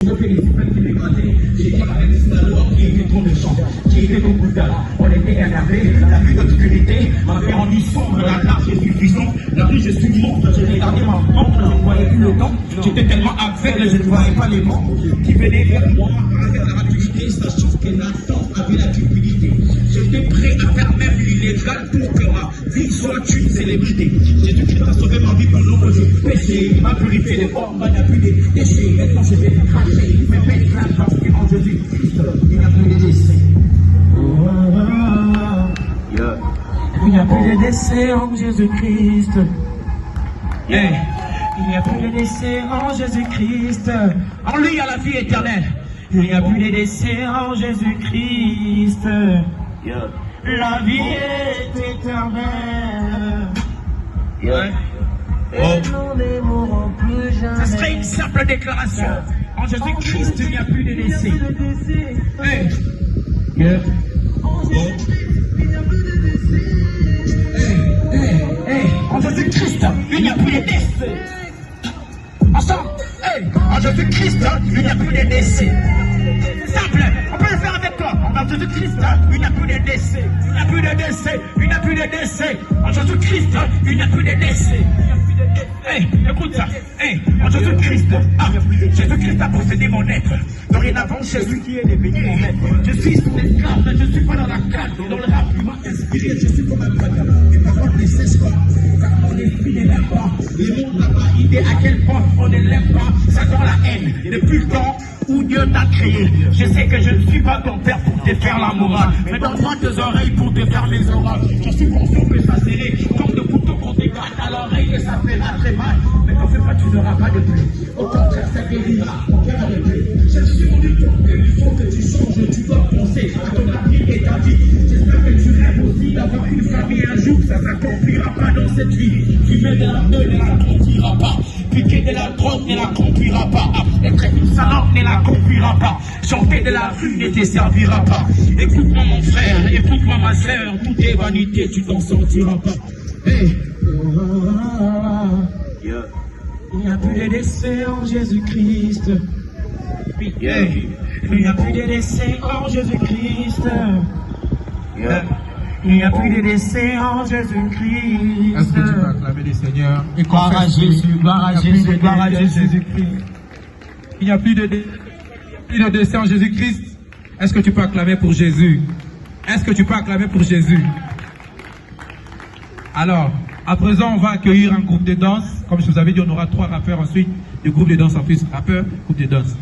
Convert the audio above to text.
Je félicite même qui m'écraser. J'étais avec Sinaloa qui était trop méchant. Qui était beaucoup d'âge. On était énervés. La vue d'obscurité m'avait rendu sombre. La tâche est suffisante. La vie, je suis mort. J'ai regardé ma montre. Je ne voyais plus le temps. J'étais tellement aveugle. Je ne voyais pas les mots qui venaient vers moi. Avec la rapidité, sachant que Nathan avait la cupidité. J'étais prêt à faire même l'illégal pour que ma vie soit une célébrité. Jésus-Christ a sauvé ma vie pour l'ombre du péché. Il m'a purifié des formes, il n'y a plus de déchets. Maintenant, je vais cracher. Il me met la parce qu'en Jésus-Christ, il n'y a plus de décès. Il n'y a plus de décès en Jésus-Christ. Yeah. Il n'y a plus de décès en Jésus-Christ. En lui, il y a la vie éternelle. Il n'y a plus de décès en Jésus-Christ. Yeah. La vie est éternelle. Yeah. Et nous ne mourrons plus jamais. Ce serait une simple déclaration. En Jésus-Christ, il n'y a plus de décès. Hey. Yeah. En Jésus-Christ, il n'y a plus de décès. Ensemble, en Jésus-Christ, il n'y a plus de décès. C'est simple, on peut le faire avec toi. En Jésus-Christ, il n'y a plus de décès. Il n'y a plus de décès. Il n'y a plus de décès. En Jésus-Christ, il n'y a plus de décès. Écoute ça. En Jésus-Christ, Jésus-Christ a possédé mon être. Dorénavant, Jésus qui est devenu mon maître. Je suis son esclave, je ne suis pas dans la cadre. Dans le rap, il m'a inspiré, je suis comme un dragon. Mes paroles ne cessent pas, car mon esprit ne l'aime pas. Le monde n'a pas idée à quel point on ne l'aime pas. Ça dans la haine, depuis le temps où Dieu t'a créé. Je sais que je ne suis pas ton père pour te faire la morale. Mais donne-moi tes oreilles pour te faire les orales. Je suis conscient que ça serrait comme de couteaux qu'on t'écarte à l'oreille et ça fera très mal. Mais t'en fais pas, tu n'auras pas de pluie. Au contraire, ça guérira, ton cœur de pluie. Je suis rendu compte qu'il faut que tu changes, tu dois penser à ton avenir et ta vie. J'espère que tu rêves aussi d'avoir une famille un jour, ça s'accomplira pas dans cette vie. Fumer de la peur ne l'accomplira pas. Piquer de la drogue ne l'accomplira pas. Être une salope ne l'accomplira pas. Chanter de la rue ne te servira pas. Écoute-moi mon frère, écoute-moi ma soeur, toutes tes vanités, tu t'en sortiras pas. Hey. Il n'y a plus de décès en Jésus-Christ. Yeah. Il n'y a plus de décès en Jésus-Christ. Yeah. Il n'y a plus de décès en Jésus-Christ. Est-ce que tu peux acclamer le Seigneur et gloire à Jésus, gloire à Jésus, gloire à Jésus-Christ. Il n'y a plus de décès en Jésus-Christ. Est-ce que tu peux acclamer pour Jésus? Est-ce que tu peux acclamer pour Jésus? Alors, à présent, on va accueillir un groupe de danse. Comme je vous avais dit, on aura 3 rappeurs ensuite. Le groupe de danse en plus, rappeur, groupe de danse.